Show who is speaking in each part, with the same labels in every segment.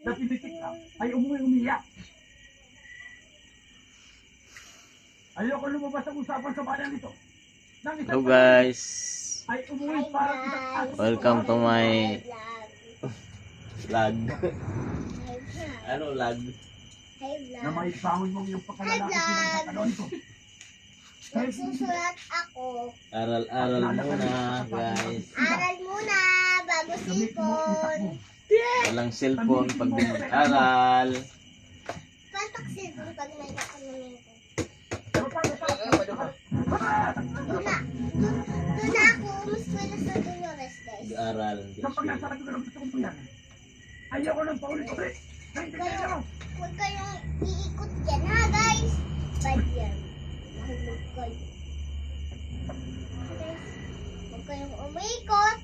Speaker 1: na pinitik ka, ay umiyak. Ayoko lumabas ang usapan sa bayan nito.
Speaker 2: Hello guys,
Speaker 1: Ay umuwi para isang aso.
Speaker 2: welcome to my vlog.
Speaker 3: Hi
Speaker 2: Ano vlog?
Speaker 1: Na may bangon mong yung pagkalalaki pinagkakaroon nito.
Speaker 3: Nagsusulat ako.
Speaker 2: Aral-aral muna guys.
Speaker 3: Aral muna bago cellphone.
Speaker 2: Walang cellphone pag di mag-aral.
Speaker 3: Patak cellphone pag may kakanamin ko. Doon na ako umuswela sa Dolores guys.
Speaker 2: Mag-aral.
Speaker 1: Kapag nasa akin ko lang gusto kong yan. Ayoko nang paulit-ulit. Naintindihan mo.
Speaker 3: Huwag kayong iikot dyan ha guys. Bad yan. Mahulog kayo. Guys, huwag kayong umikot.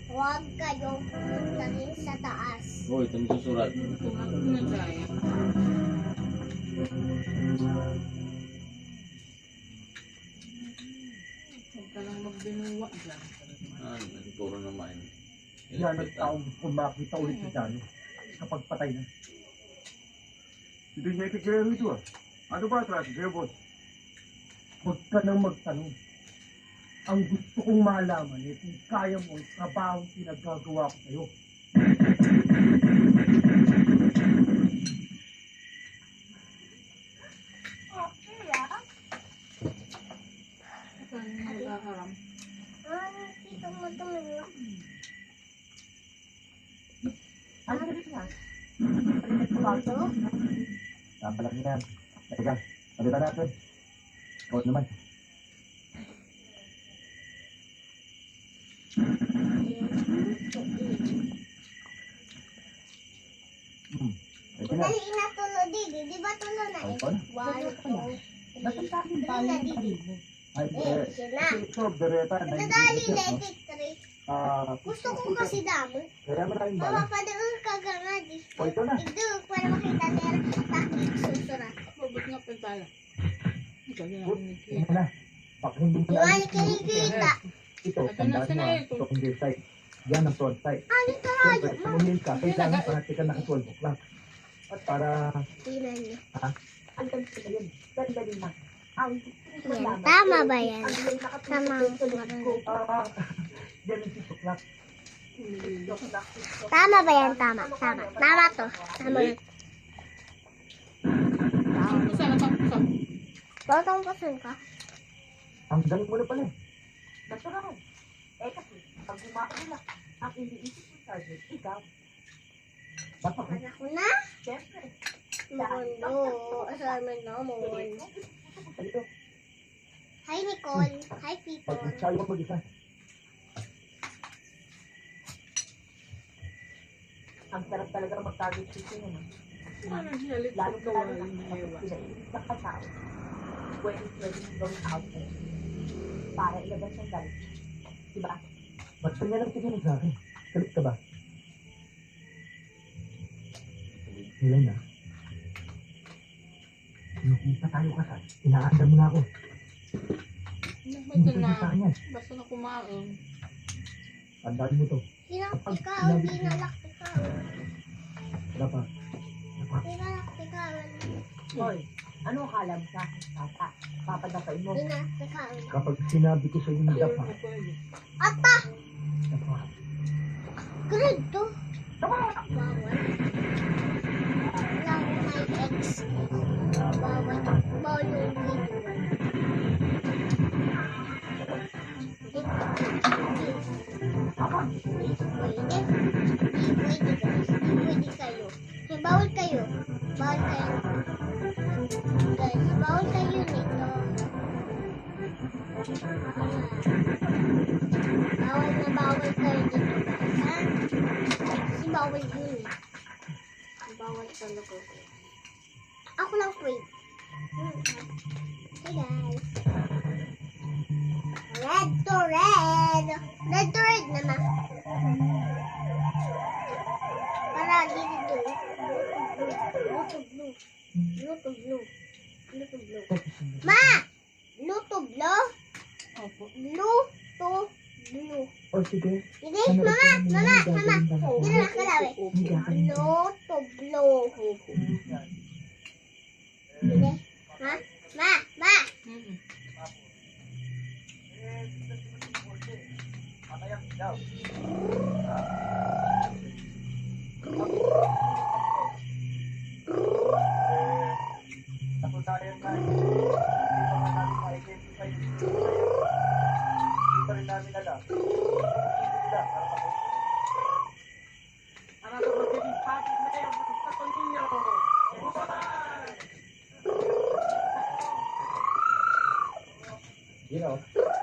Speaker 3: Huwag kayong pumunta rin sa taas.
Speaker 2: Uy, ito mo susurat.
Speaker 4: Huwag ka lang magbinuwa dyan.
Speaker 2: Puro naman.
Speaker 1: Yan ang taong gusto kong makita ulit si Johnny. Kapag patay na. Hindi niya itigil ito ah. Ano ba atraso sa'yo, boss? Huwag ka nang magtanong. Ang gusto kong malaman ay kung kaya mo ang trabaho pinagagawa ko sa'yo.
Speaker 4: Saan yung mag-aaram?
Speaker 3: Dito mo tumulong.
Speaker 1: Ano ka dito nga?
Speaker 3: Ito?
Speaker 1: Nabalak niya yan. Teka, palitan natin. Huwag naman. Pwede na.
Speaker 3: Dali na tulo dito. Di ba tulo na eh?
Speaker 1: Opo na.
Speaker 3: 1, 2,
Speaker 1: Nasa sa akin
Speaker 3: Tulo
Speaker 1: tayo
Speaker 3: na
Speaker 1: ng
Speaker 3: dito.
Speaker 1: sarili. Ay,
Speaker 3: Siya na.
Speaker 1: ito, bereta.
Speaker 3: Nadali na ito. Gusto ko kasi damo.
Speaker 1: Kaya maraming bala.
Speaker 3: Mama, padoon ka nga dito.
Speaker 1: O, ito na.
Speaker 3: Ito, para makita nila takip susurat.
Speaker 4: Mabot nga pintala. Ikaw yan ang
Speaker 1: Yan
Speaker 4: nagkita.
Speaker 1: na. Baka hindi mo
Speaker 3: Yung ano kinikita.
Speaker 1: Ito,
Speaker 4: Ito na,
Speaker 1: tandaan mo
Speaker 4: sila
Speaker 1: ah.
Speaker 4: ito.
Speaker 1: Ito ang gear sight. Yan ang front sight.
Speaker 3: Ano ito
Speaker 1: Siyempre,
Speaker 3: hayop mo?
Speaker 1: sumungil ka. Kailangan parati ka naka 12 o'clock. At para...
Speaker 3: Tingnan niyo.
Speaker 5: Ang ganda na yun. Ganda din na. Ang
Speaker 3: Yan, tama ba yan? Tama.
Speaker 1: Yan ang 6 o'clock.
Speaker 3: Tama ba yan? Tama. Tama. Tama to. Tama.
Speaker 4: Pusa na pang pusa.
Speaker 3: Totong pasun ka.
Speaker 1: Ang galing mo na pala eh.
Speaker 5: natural. Eh kasi, pag gumawa na, ang iniisip mo, Sergeant, ikaw.
Speaker 1: Basta ko.
Speaker 3: Anak ko na.
Speaker 5: Siyempre.
Speaker 3: Mundo. Assignment naman.
Speaker 1: Dito.
Speaker 3: Hi, Nicole. Hi,
Speaker 1: Pag
Speaker 3: people.
Speaker 1: sayo ko mag-isa.
Speaker 5: Ang sarap talaga mag-target shooting yun.
Speaker 4: Ano siya?
Speaker 5: Lalo
Speaker 4: Lito
Speaker 5: na
Speaker 4: ka
Speaker 5: lalo na
Speaker 4: wala.
Speaker 5: kapag pinaisip na kasao. Pwede gawin out there. Para ilabas ang galit. Diba?
Speaker 1: Ba't kanya lang tingin sa akin? Galit ka ba? Ilan na? Nakita tayo kasal. Inaandam mo na ako.
Speaker 4: Ano
Speaker 1: Hindi
Speaker 4: ba
Speaker 1: pwede sa
Speaker 4: na?
Speaker 1: akin yan.
Speaker 4: Basta na kumain.
Speaker 1: Tandaan mo to.
Speaker 3: Kinaktika. Ginalaktika.
Speaker 1: Wala pa.
Speaker 3: Ginalaktika.
Speaker 5: Hoy, ano akala mo sa akin, tata? Papadapay mo.
Speaker 3: Ginalaktika.
Speaker 1: Kapag sinabi ko sa iyo na dapa,
Speaker 3: Ata!
Speaker 1: dapa.
Speaker 3: Grade to. Bawal. Wala ko may ex. Bawal. Bawal yung video. Pwede. Pwede guys. Pwede kayo. Hey, bawal kayo. Bawal kayo. Guys, bawal kayo nito. Bawal kayo dito guys. Ha? Kasi bawal yun eh. Bawal talaga. Ako lang pwede. Hey guys. Red to red. Red to red naman. Para dito. Blue to blue. Blue to blue. Blue to blue. Ma! Blue to blue.
Speaker 4: Opo.
Speaker 3: Blue to Blue.
Speaker 6: O sige.
Speaker 3: Hindi, mama. Hindi na nakalawi.
Speaker 6: Hindi ka
Speaker 3: Blue to blue. Hindi. Ma.
Speaker 4: Mm-mm.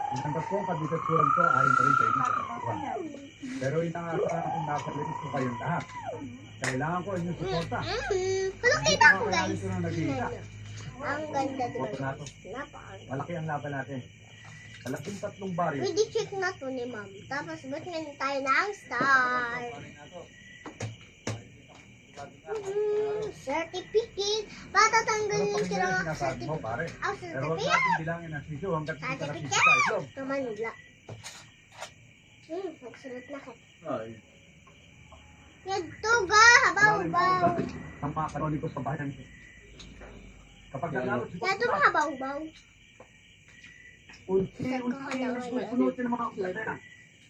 Speaker 1: Ang tatlong kabisaturan ko ayon pa rin sa inyo. Pero inangasahan kung nasa litis ko kayong lahat. Kailangan ko inyong suporta.
Speaker 3: Ano kita ko, guys?
Speaker 1: Marami ko nang nag-iisa.
Speaker 3: Ang ganda
Speaker 1: Boto
Speaker 3: diba?
Speaker 1: na to.
Speaker 3: Napakaganda.
Speaker 1: Malaki ang laban natin. Malaking tatlong baryo.
Speaker 3: Pwede check na to ni ma'am. Tapos, ba't ngayon tayo ng star? Certificate. Patatanggalin
Speaker 1: Pero
Speaker 3: ko lang ang
Speaker 1: sinasabi mo,
Speaker 3: certificate.
Speaker 1: pare.
Speaker 3: Ang
Speaker 1: Pero huwag
Speaker 3: certificate.
Speaker 1: natin bilangin ang sisyo hanggat hindi ka
Speaker 3: Certificate.
Speaker 1: nakikita sa itlog.
Speaker 3: Kamanila. Nagsulat na ka.
Speaker 2: Ay,
Speaker 3: Yadto ga, habaw-baw.
Speaker 1: Ang mga kanoliko sa bayan ko. Kapag nalalo si
Speaker 3: Yadto ba habaw-baw?
Speaker 1: Unti-unti ng mga kulay na.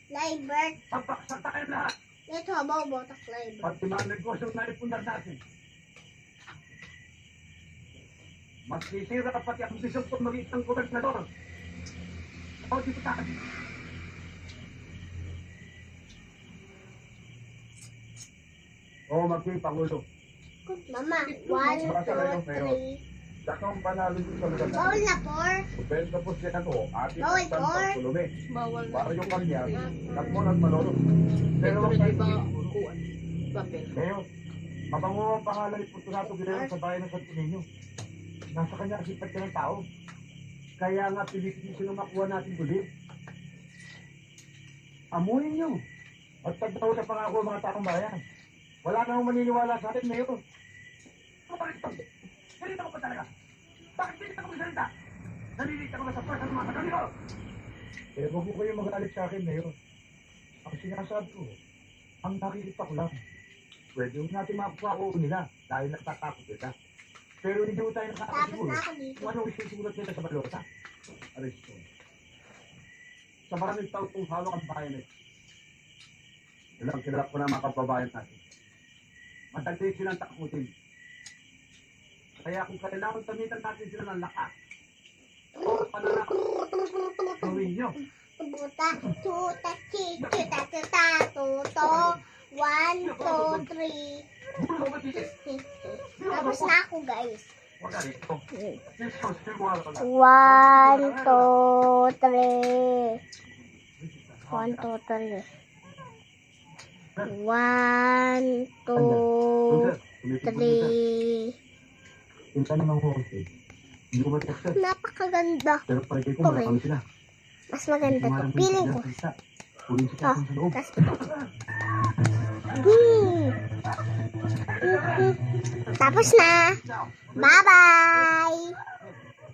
Speaker 3: Libert.
Speaker 1: Papaksak tayo lahat.
Speaker 3: Ito habaw-baw tak libert.
Speaker 1: Pati mga negosyo na ipundar natin. Mas sisira pati ang bisog kung mag-iisang gobernador. O diputado. O magsipangulo.
Speaker 3: Mama, 1, 2, 3.
Speaker 1: Dakang panalo dito sa lugar
Speaker 3: Bawal
Speaker 1: natin.
Speaker 3: na 4.
Speaker 1: Kubel kapos yan ako. Ating
Speaker 3: Bawal,
Speaker 1: ang
Speaker 3: Cor.
Speaker 1: pagkulumi.
Speaker 4: Bawal na.
Speaker 1: Para yung kanya, takbo at malolo. Pero
Speaker 4: Ito
Speaker 1: ang
Speaker 4: rin iba
Speaker 1: tayo,
Speaker 4: kuan. Papel.
Speaker 1: Ngayon, mabango ang pangalan ni Fortunato Guerrero sa bayan ng Santo Niño. Nasa kanya ang sipat ka ng tao. Kaya nga pinipitin na makuha natin ulit. Amuhin nyo. At pagdaw na pangako ang mga taong bayan. Wala na akong maniniwala sa atin, Mayor. Ano ba ito? Salita ko pa talaga. Bakit hindi ako magsalita? Nalilita ko ba sa pwesa ng mga kanino? Eh, huwag ko kayo magalit sa akin, Mayor. Ang sinasabi ko, ang nakikita ko lang. Pwede mo natin makuha ko nila dahil natatakot sila. Pero hindi mo tayo
Speaker 3: Tapos
Speaker 1: nakakasiguro.
Speaker 3: na ako dito.
Speaker 1: Kung ano isusulat nila sa balota? Aresto. Sa maraming taon kung hawak ang bayan nito. Ilang kilala ko na mga kababayan natin. Matagal silang takutin. Kaya kung kailangan tamitan natin sila ng lakas, o pananakot, gawin nyo.
Speaker 3: Buta, tuta, chuta, tuta, tuto. 1, 2, 3.
Speaker 1: Bulo ka dito.
Speaker 3: Tapos na ako, guys.
Speaker 1: Huwag ka rito. Dito, siguro ka lang.
Speaker 3: 1, 2, 3. 1, 2, 3. 1, 2, 3.
Speaker 1: Punta naman ko kasi. Hindi ko mag-accept.
Speaker 3: Napakaganda.
Speaker 1: Pero pwede ko malakang sila.
Speaker 3: Mas maganda to. Piling ko.
Speaker 1: Punin sila sa loob.
Speaker 3: Tapos ito. Tapos na. Bye-bye.